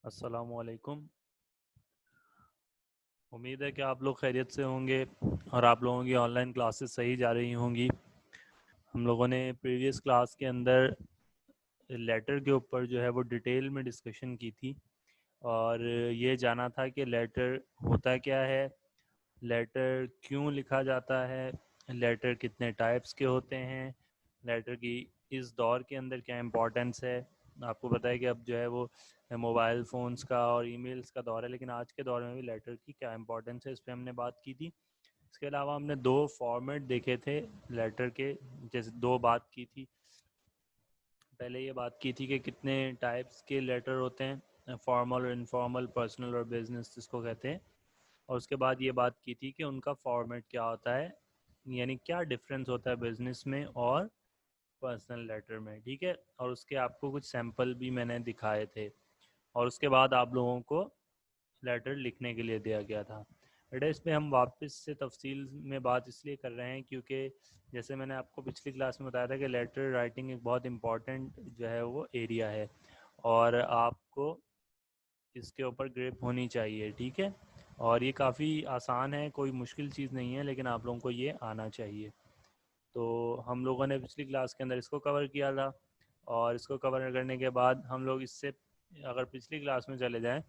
अस्सलामुअलैकुम। उम्मीद है कि आप लोग खैरियत से होंगे और आप लोगों की ऑनलाइन क्लासेस सही जा रही होंगी। हम लोगों ने प्रीवियस क्लास के अंदर लेटर के ऊपर जो है वो डिटेल में डिस्कशन की थी और ये जाना था कि लेटर होता क्या है, लेटर क्यों लिखा जाता है, लेटर कितने टाइप्स के होते हैं, लेटर की इस दौर के अंदर क्या इम्पोर्टेंस है। आपको पता है कि अब जो है वो मोबाइल फ़ोन्स का और ईमेल्स का दौर है, लेकिन आज के दौर में भी लेटर की क्या इम्पोर्टेंस है इस पर हमने बात की थी। इसके अलावा हमने दो फॉर्मेट देखे थे लेटर के, जैसे दो बात की थी। पहले ये बात की थी कि कितने टाइप्स के लेटर होते हैं, फॉर्मल और इनफॉर्मल, पर्सनल और बिजनेस जिसको कहते हैं। और उसके बाद ये बात की थी कि उनका फॉर्मेट क्या होता है, यानी क्या डिफरेंस होता है बिजनेस में और पर्सनल लेटर में। ठीक है, और उसके आपको कुछ सैंपल भी मैंने दिखाए थे। और उसके बाद आप लोगों को लेटर लिखने के लिए दिया गया था। बेटा इस पर हम वापस से तफसील में बात इसलिए कर रहे हैं क्योंकि जैसे मैंने आपको पिछली क्लास में बताया था कि लेटर राइटिंग एक बहुत इम्पॉर्टेंट जो है वो एरिया है और आपको इसके ऊपर ग्रिप होनी चाहिए। ठीक है, और ये काफ़ी आसान है, कोई मुश्किल चीज़ नहीं है, लेकिन आप लोगों को ये आना चाहिए। तो हम लोगों ने पिछली क्लास के अंदर इसको कवर किया था और इसको कवर करने के बाद हम लोग इससे अगर पिछली क्लास में चले जाएं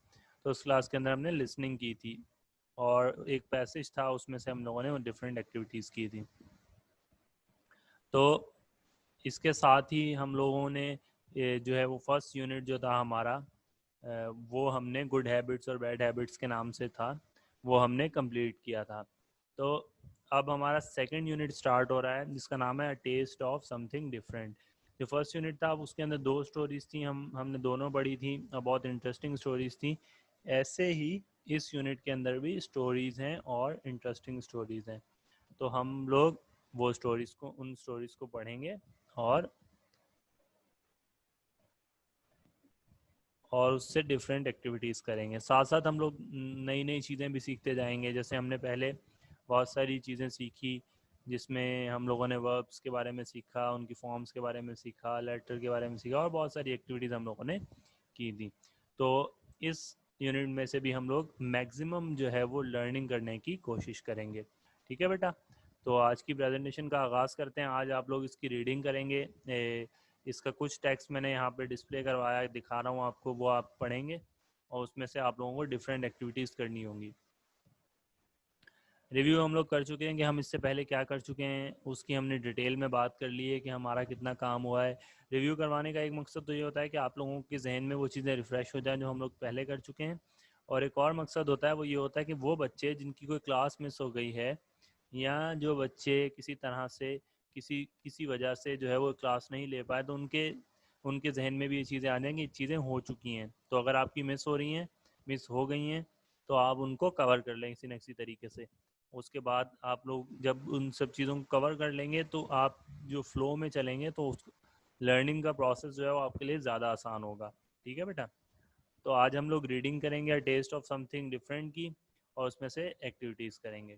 तो उस क्लास के अंदर हमने लिसनिंग की थी और एक पैसेज था उसमें से हम लोगों ने डिफरेंट एक्टिविटीज़ की थी। तो इसके साथ ही हम लोगों ने ये जो है वो फर्स्ट यूनिट जो था हमारा, वो हमने गुड हैबिट्स और बैड हैबिट्स के नाम से था, वो हमने कंप्लीट किया था। तो अब हमारा सेकंड यूनिट स्टार्ट हो रहा है जिसका नाम है टेस्ट ऑफ समथिंग डिफरेंट। जो फर्स्ट यूनिट था उसके अंदर दो स्टोरीज थी, हमने दोनों पढ़ी थी और बहुत इंटरेस्टिंग स्टोरीज थी। ऐसे ही इस यूनिट के अंदर भी स्टोरीज हैं और इंटरेस्टिंग स्टोरीज हैं। तो हम लोग वो स्टोरीज को उन स्टोरीज को पढ़ेंगे और उससे डिफरेंट एक्टिविटीज़ करेंगे। साथ साथ हम लोग नई नई चीज़ें भी सीखते जाएंगे। जैसे हमने पहले बहुत सारी चीज़ें सीखी जिसमें हम लोगों ने वर्ब्स के बारे में सीखा, उनकी फॉर्म्स के बारे में सीखा, लेटर के बारे में सीखा और बहुत सारी एक्टिविटीज़ हम लोगों ने की थी। तो इस यूनिट में से भी हम लोग मैक्सिमम जो है वो लर्निंग करने की कोशिश करेंगे। ठीक है बेटा, तो आज की प्रेजेंटेशन का आगाज़ करते हैं। आज आप लोग इसकी रीडिंग करेंगे। इसका कुछ टेक्स्ट मैंने यहाँ पे डिस्प्ले करवाया है, दिखा रहा हूँ आपको, वो आप पढ़ेंगे और उसमें से आप लोगों को डिफरेंट एक्टिविटीज़ करनी होंगी। रिव्यू हम लोग कर चुके हैं कि हम इससे पहले क्या कर चुके हैं, उसकी हमने डिटेल में बात कर ली है कि हमारा कितना काम हुआ है। रिव्यू करवाने का एक मकसद तो ये होता है कि आप लोगों के जहन में वो चीज़ें रिफ़्रेश हो जाएं जो हम लोग पहले कर चुके हैं। और एक और मकसद होता है, वो ये होता है कि वो बच्चे जिनकी कोई क्लास मिस हो गई है या जो बच्चे किसी तरह से किसी किसी वजह से जो है वो क्लास नहीं ले पाए, तो उनके उनके जहन में भी ये चीज़ें आ जाएंगी, चीज़ें हो चुकी हैं। तो अगर आपकी मिस हो रही हैं, मिस हो गई हैं, तो आप उनको कवर कर लें किसी न किसी तरीके से। उसके बाद आप लोग जब उन सब चीज़ों को कवर कर लेंगे तो आप जो फ्लो में चलेंगे तो उस लर्निंग का प्रोसेस जो है वो आपके लिए ज़्यादा आसान होगा। ठीक है बेटा, तो आज हम लोग रीडिंग करेंगे टेस्ट ऑफ समथिंग डिफरेंट की और उसमें से एक्टिविटीज़ करेंगे।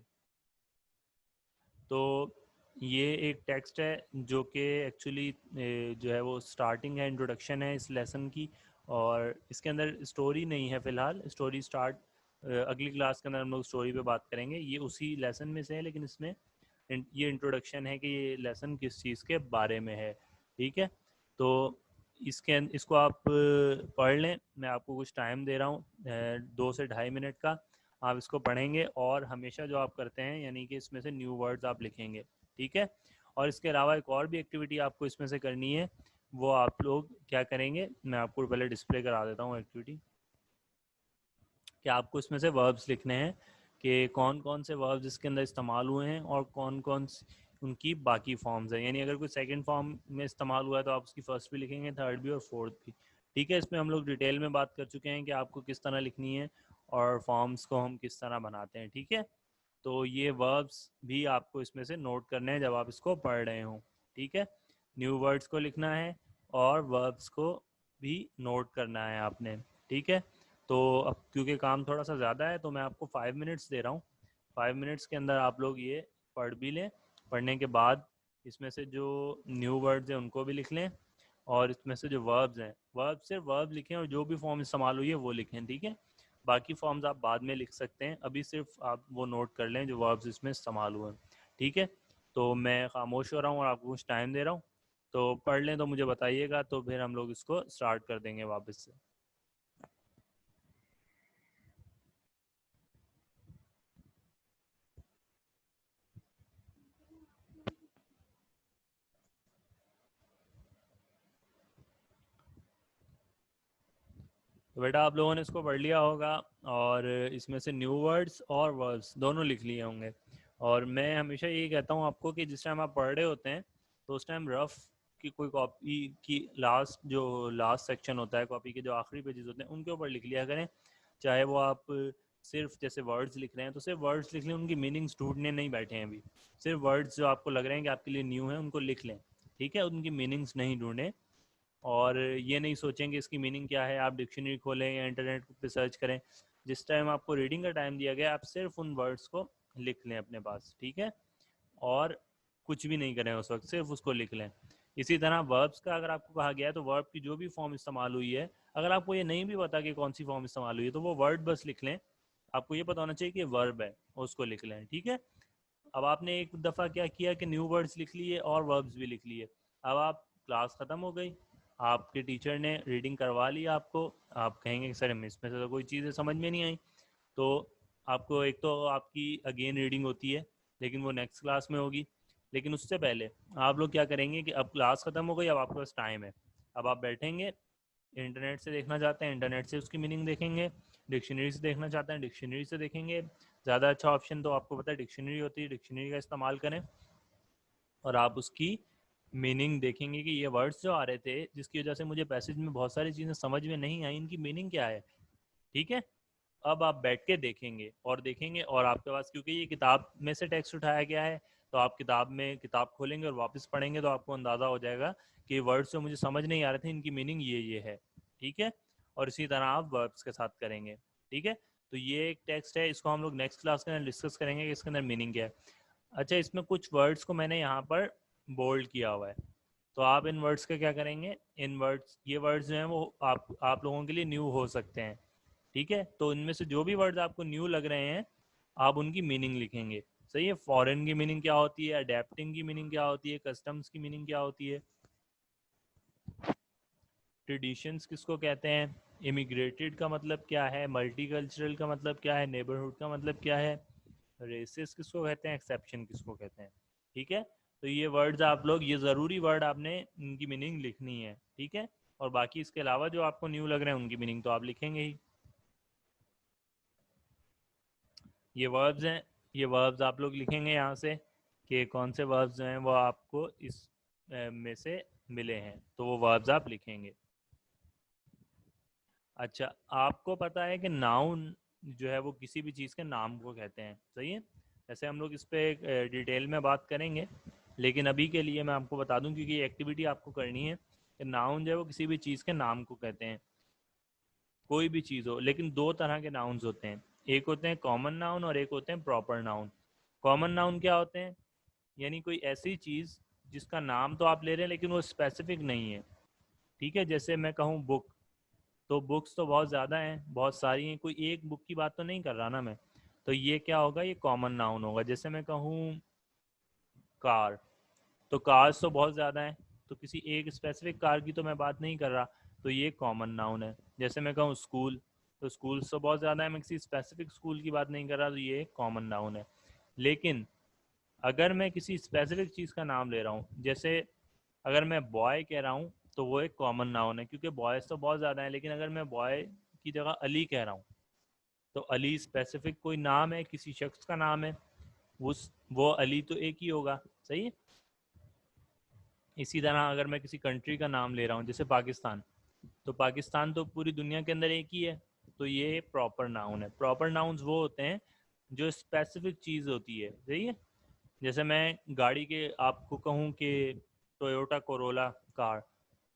तो ये एक टेक्स्ट है जो कि एक्चुअली जो है वो स्टार्टिंग है, इंट्रोडक्शन है इस लेसन की। और इसके अंदर स्टोरी नहीं है फ़िलहाल, स्टोरी स्टार्ट अगली क्लास के अंदर हम लोग स्टोरी पे बात करेंगे। ये उसी लेसन में से है, लेकिन इसमें ये इंट्रोडक्शन है कि ये लेसन किस चीज़ के बारे में है। ठीक है, तो इसको आप पढ़ लें। मैं आपको कुछ टाइम दे रहा हूँ, 2 से ढाई मिनट का। आप इसको पढ़ेंगे और हमेशा जो आप करते हैं यानी कि इसमें से न्यू वर्ड्स आप लिखेंगे। ठीक है, और इसके अलावा एक और भी एक्टिविटी आपको इसमें से करनी है। वो आप लोग क्या करेंगे, मैं आपको पहले डिस्प्ले करा देता हूँ एक्टिविटी। कि आपको इसमें से वर्ब्स लिखने हैं कि कौन कौन से वर्ब्स इसके अंदर इस्तेमाल हुए हैं और कौन कौन उनकी बाकी फॉर्म्स हैं। यानी अगर कोई सेकंड फॉर्म में इस्तेमाल हुआ है तो आप उसकी फर्स्ट भी लिखेंगे, थर्ड भी और फोर्थ भी। ठीक है, इसमें हम लोग डिटेल में बात कर चुके हैं कि आपको किस तरह लिखनी है और फॉर्म्स को हम किस तरह बनाते हैं। ठीक है, तो ये वर्ब्स भी आपको इसमें से नोट करने हैं जब आप इसको पढ़ रहे हों। ठीक है, न्यू वर्ड्स को लिखना है और वर्ब्स को भी नोट करना है आपने। ठीक है, तो अब क्योंकि काम थोड़ा सा ज़्यादा है तो मैं आपको 5 मिनट्स दे रहा हूँ। 5 मिनट्स के अंदर आप लोग ये पढ़ भी लें। पढ़ने के बाद इसमें से जो न्यू वर्ड्स हैं उनको भी लिख लें और इसमें से जो वर्ब्स हैं, वर्ब सिर्फ वर्ब लिखें और जो भी फॉर्म इस्तेमाल हुई है वो लिखें, ठीक है। बाकी फॉर्म्स आप बाद में लिख सकते हैं, अभी सिर्फ आप वो नोट कर लें जो वर्ब्स इसमें इस्तेमाल हुए हैं, ठीक है। तो मैं खामोश हो रहा हूँ और आपको कुछ टाइम दे रहा हूँ, तो पढ़ लें तो मुझे बताइएगा, तो फिर हम लोग इसको स्टार्ट कर देंगे वापस से। तो बेटा आप लोगों ने इसको पढ़ लिया होगा, और इसमें से न्यू वर्ड्स और वर्ड्स दोनों लिख लिए होंगे। और मैं हमेशा यही कहता हूँ आपको कि जिस टाइम आप पढ़ रहे होते हैं तो उस टाइम रफ की कोई कॉपी की लास्ट सेक्शन होता है, कॉपी के जो आखिरी पेजेस होते हैं उनके ऊपर लिख लिया करें। चाहे वो आप सिर्फ जैसे वर्ड्स लिख रहे हैं तो सिर्फ वर्ड्स लिख लें, उनकी मीनिंग्स ढूंढने नहीं बैठे हैं अभी। सिर्फ वर्ड्स जो आपको लग रहे हैं कि आपके लिए न्यू है उनको लिख लें, ठीक है, उनकी मीनिंग्स नहीं ढूंढें। और ये नहीं सोचें कि इसकी मीनिंग क्या है, आप डिक्शनरी खोलें या इंटरनेट पे सर्च करें। जिस टाइम आपको रीडिंग का टाइम दिया गया आप सिर्फ उन वर्ड्स को लिख लें अपने पास, ठीक है। और कुछ भी नहीं करें उस वक्त, सिर्फ उसको लिख लें। इसी तरह वर्ब्स का अगर आपको कहा गया है तो वर्ब की जो भी फॉर्म इस्तेमाल हुई है, अगर आपको ये नहीं भी पता कि कौन सी फॉर्म इस्तेमाल हुई है तो वो वर्ड बस लिख लें। आपको ये पता होना चाहिए कि वर्ब है, उसको लिख लें, ठीक है। अब आपने एक दफ़ा क्या किया कि न्यू वर्ड्स लिख लिए और वर्ब्स भी लिख लिए। अब आप क्लास ख़त्म हो गई, आपके टीचर ने रीडिंग करवा ली आपको, आप कहेंगे कि सर इसमें से तो कोई चीज़ें समझ में नहीं आई। तो आपको एक तो आपकी अगेन रीडिंग होती है, लेकिन वो नेक्स्ट क्लास में होगी। लेकिन उससे पहले आप लोग क्या करेंगे कि अब क्लास ख़त्म हो गई, अब आपके पास टाइम है। अब आप बैठेंगे, इंटरनेट से देखना चाहते हैं इंटरनेट से उसकी मीनिंग देखेंगे, डिक्शनरी से देखना चाहते हैं डिक्शनरी से देखेंगे। ज़्यादा अच्छा ऑप्शन तो आपको पता है डिक्शनरी होती है, डिक्शनरी का इस्तेमाल करें और आप उसकी मीनिंग देखेंगे कि ये वर्ड्स जो आ रहे थे जिसकी वजह से मुझे पैसेज में बहुत सारी चीज़ें समझ में नहीं आई, इनकी मीनिंग क्या है, ठीक है। अब आप बैठ के देखेंगे और देखेंगे, और आपके पास क्योंकि ये किताब में से टेक्स्ट उठाया गया है तो आप किताब खोलेंगे और वापस पढ़ेंगे तो आपको अंदाज़ा हो जाएगा कि वर्ड्स जो मुझे समझ नहीं आ रहे थे इनकी मीनिंग ये है, ठीक है। और इसी तरह आप वर्ब्स के साथ करेंगे, ठीक है। तो ये एक टेक्स्ट है, इसको हम लोग नेक्स्ट क्लास के अंदर डिस्कस करेंगे कि इसके अंदर मीनिंग क्या है। अच्छा, इसमें कुछ वर्ड्स को मैंने यहाँ पर बोल्ड किया हुआ है, तो आप इन वर्ड्स का क्या करेंगे, इन वर्ड्स ये वर्ड्स जो हैं वो आप लोगों के लिए न्यू हो सकते हैं, ठीक है। तो इनमें से जो भी वर्ड्स आपको न्यू लग रहे हैं आप उनकी मीनिंग लिखेंगे। सही है, फॉरेन की मीनिंग क्या होती है, अडेप्टिंग की मीनिंग क्या होती है, कस्टम्स की मीनिंग क्या होती है, ट्रेडिशंस किसको कहते हैं, इमिग्रेटेड का मतलब क्या है, मल्टीकल्चरल का मतलब क्या है, नेबरहुड का मतलब क्या है, रेसिस किसको कहते हैं, एक्सेप्शन किसको कहते हैं, ठीक है। तो ये वर्ड्स आप लोग, ये ज़रूरी वर्ड आपने इनकी मीनिंग लिखनी है, ठीक है। और बाकी इसके अलावा जो आपको न्यू लग रहे हैं उनकी मीनिंग तो आप लिखेंगे ही। ये वर्ब्स हैं, ये वर्ब्स आप लोग लिखेंगे यहाँ से कि कौन से वर्ब्स जो हैं वो आपको इस में से मिले हैं, तो वो वर्ब्स आप लिखेंगे। अच्छा, आपको पता है कि नाउन जो है वो किसी भी चीज़ के नाम को कहते हैं, सही है। ऐसे हम लोग इस पर डिटेल में बात करेंगे, लेकिन अभी के लिए मैं आपको बता दूं क्योंकि ये एक्टिविटी आपको करनी है कि नाउन जो है वो किसी भी चीज़ के नाम को कहते हैं। कोई भी चीज़ हो, लेकिन दो तरह के नाउन्स होते हैं, एक होते हैं कॉमन नाउन और एक होते हैं प्रॉपर नाउन। कॉमन नाउन क्या होते हैं, यानी कोई ऐसी चीज़ जिसका नाम तो आप ले रहे हैं लेकिन वो स्पेसिफिक नहीं है, ठीक है। जैसे मैं कहूँ बुक, तो बुक्स तो बहुत ज़्यादा हैं, बहुत सारी हैं, कोई एक बुक की बात तो नहीं कर रहा ना मैं। तो ये क्या होगा, ये कॉमन नाउन होगा। जैसे मैं कहूँ कार, तो कार्स तो बहुत ज़्यादा हैं, तो किसी एक स्पेसिफिक कार की तो मैं बात नहीं कर रहा, तो ये कॉमन नाउन है। जैसे मैं कहूँ स्कूल, तो स्कूल्स तो बहुत ज़्यादा है, मैं किसी स्पेसिफिक स्कूल की बात नहीं कर रहा, तो ये कॉमन नाउन है। लेकिन अगर मैं किसी स्पेसिफिक चीज़ का नाम ले रहा हूँ, जैसे अगर मैं बॉय कह रहा हूँ तो वो एक कॉमन नाउन है क्योंकि बॉयज़ तो बहुत ज़्यादा है। लेकिन अगर मैं बॉय की जगह अली कह रहा हूँ तो अली स्पेसिफिक कोई नाम है, किसी शख्स का नाम है, उस वो अली तो एक ही होगा, सही है। इसी तरह अगर मैं किसी कंट्री का नाम ले रहा हूँ जैसे पाकिस्तान, तो पाकिस्तान तो पूरी दुनिया के अंदर एक ही है, तो ये प्रॉपर नाउन है। प्रॉपर नाउन्स वो होते हैं जो स्पेसिफिक चीज़ होती है, सही है। जैसे मैं गाड़ी के आपको कहूँ कि टोयोटा कोरोला कार,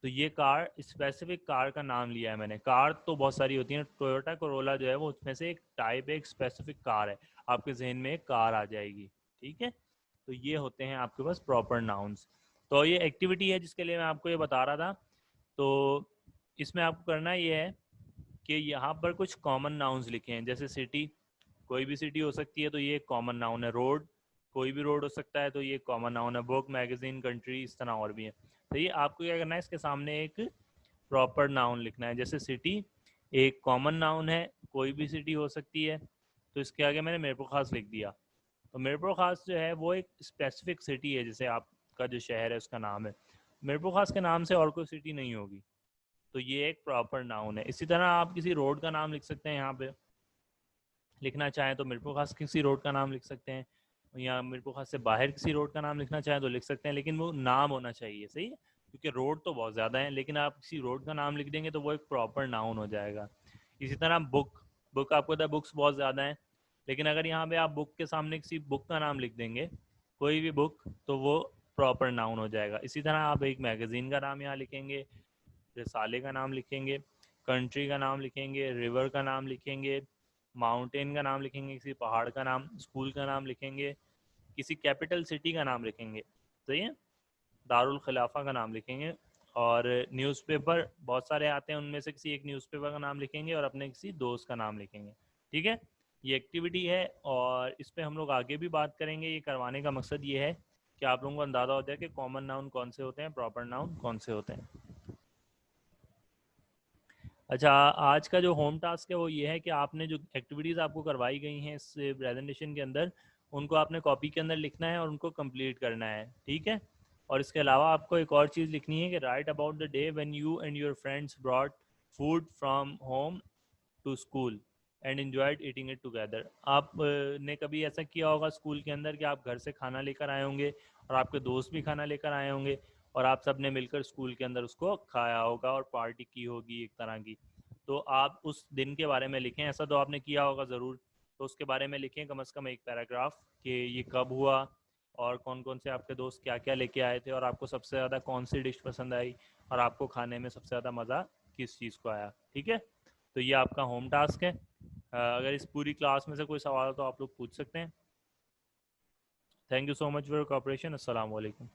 तो ये कार स्पेसिफिक कार का नाम लिया है मैंने। कार तो बहुत सारी होती हैं, टोयोटा कोरोला जो है वो उसमें से एक टाइप है, एक स्पेसिफिक कार है, आपके जहन में एक कार आ जाएगी, ठीक है। तो ये होते हैं आपके पास प्रॉपर नाउन्स। तो ये एक्टिविटी है जिसके लिए मैं आपको ये बता रहा था तो इसमें आपको करना ये है कि यहाँ पर कुछ कॉमन नाउन्स लिखे हैं, जैसे सिटी, कोई भी सिटी हो सकती है तो ये एक कॉमन नाउन है। रोड, कोई भी रोड हो सकता है तो ये एक कॉमन नाउन है। बुक, मैगजीन, कंट्री, इस तरह और भी है। तो ये आपको क्या करना है, इसके सामने एक प्रॉपर नाउन लिखना है। जैसे सिटी एक कॉमन नाउन है, कोई भी सिटी हो सकती है, तो इसके आगे मैंने मीरपुर खास लिख दिया। तो मीरपुर खास जो है वो एक स्पेसिफिक सिटी है, जैसे आपका जो शहर है उसका नाम है। मीरपुर खास के नाम से और कोई सिटी नहीं होगी, तो ये एक प्रॉपर नाउन है। इसी तरह आप किसी रोड का नाम लिख सकते हैं, यहाँ पे लिखना चाहें तो मीरपुर खास किसी रोड का नाम लिख सकते हैं, या मीरपुर खास से बाहर किसी रोड का नाम लिखना चाहें तो लिख सकते हैं, लेकिन वो नाम होना चाहिए, सही है। क्योंकि रोड तो बहुत ज़्यादा है, लेकिन आप किसी रोड का नाम लिख देंगे तो वो एक प्रॉपर नाउन हो जाएगा। इसी तरह बुक, बुक आपको पता है बुक्स बहुत ज़्यादा हैं, लेकिन अगर यहाँ पे आप बुक के सामने किसी बुक का नाम लिख देंगे, कोई भी बुक, तो वो प्रॉपर नाउन हो जाएगा। इसी तरह आप एक मैगज़ीन का नाम यहाँ लिखेंगे, रिसाले का नाम लिखेंगे, कंट्री का नाम लिखेंगे, रिवर का नाम लिखेंगे, माउंटेन का नाम लिखेंगे, किसी पहाड़ का नाम, स्कूल का नाम लिखेंगे, किसी कैपिटल सिटी का नाम लिखेंगे, सही है, दारुल खिलाफा का नाम लिखेंगे। और न्यूज़पेपर बहुत सारे आते हैं, उनमें से किसी एक न्यूज़पेपर का नाम लिखेंगे और अपने किसी दोस्त का नाम लिखेंगे। ठीक है, ये एक्टिविटी है और इस पर हम लोग आगे भी बात करेंगे। ये करवाने का मकसद ये है कि आप लोगों को अंदाज़ा हो जाए कि कॉमन नाउन कौन से होते हैं, प्रॉपर नाउन कौन से होते हैं। अच्छा, आज का जो होम टास्क है वो ये है कि आपने जो एक्टिविटीज़ आपको करवाई गई हैं इस प्रेजेंटेशन के अंदर, उनको आपने कॉपी के अंदर लिखना है और उनको कंप्लीट करना है, ठीक है। और इसके अलावा आपको एक और चीज़ लिखनी है कि write about the day when you and your friends brought food from home to school and enjoyed eating it together. आप ने कभी ऐसा किया होगा स्कूल के अंदर कि आप घर से खाना लेकर आए होंगे और आपके दोस्त भी खाना लेकर आए होंगे, और आप सब ने मिलकर स्कूल के अंदर उसको खाया होगा और पार्टी की होगी एक तरह की। तो आप उस दिन के बारे में लिखें, ऐसा तो आपने किया होगा ज़रूर, तो उसके बारे में लिखें कम से कम एक पैराग्राफ कि ये कब हुआ और कौन कौन से आपके दोस्त क्या क्या लेके आए थे और आपको सबसे ज़्यादा कौन सी डिश पसंद आई और आपको खाने में सबसे ज़्यादा मज़ा किस चीज़ को आया। ठीक है, तो ये आपका होम टास्क है। अगर इस पूरी क्लास में से कोई सवाल हो तो आप लोग पूछ सकते हैं। Thank you so much for your cooperation. अस्सलाम वालेकुम।